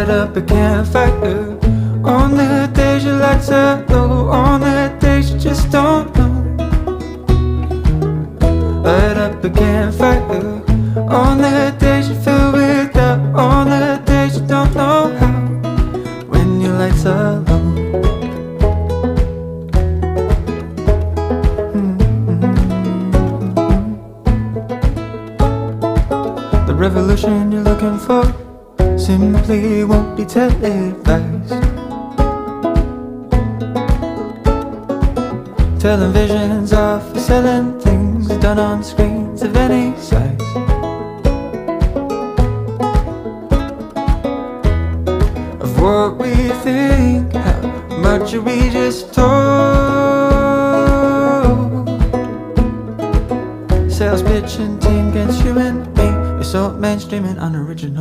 Light up a campfire on the days your lights are low, on the days you just don't know. Light up a campfire on the days you feel with doubt, on the days you don't know how, when your lights are low. The revolution you're looking for simply won't be televised. Telling visions of selling things done on screens of any size. Of what we think, how much are we just told? Sales pitch and team against you and me. It's so mainstream and unoriginal.